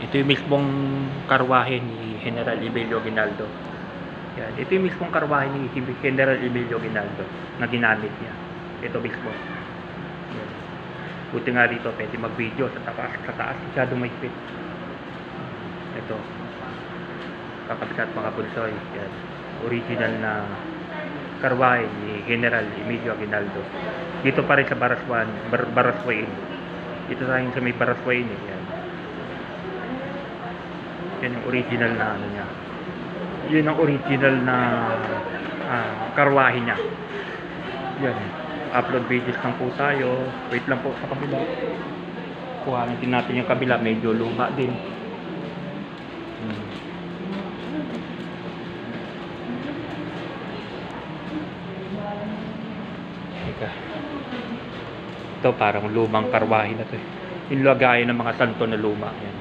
Ito yung mismong karwahe ni General Emilio Aguinaldo. Yan. Ito yung mismong karwahe ni General Emilio Aguinaldo na ginamit niya. Ito mismo. Yan. Buti nga dito, pwede mag-video sa taas, masyadong mahigpit. Ito. Kakabsat mga pulsoy. Yan. Original na karwahe ni General Emilio Aguinaldo. Dito pa rin sa Baraswain. Dito tayo sa may Baraswain. Yan. Yan yung original na ano niya. Yun ang original na karwahe niya. Yan. Upload videos lang po tayo. Wait lang po sa kabila. Kuhanin din natin yung kabila. Medyo luma din. Teka. Ito parang lumang karwahe na to. Yung lagayan ng mga santo na luma. Yan.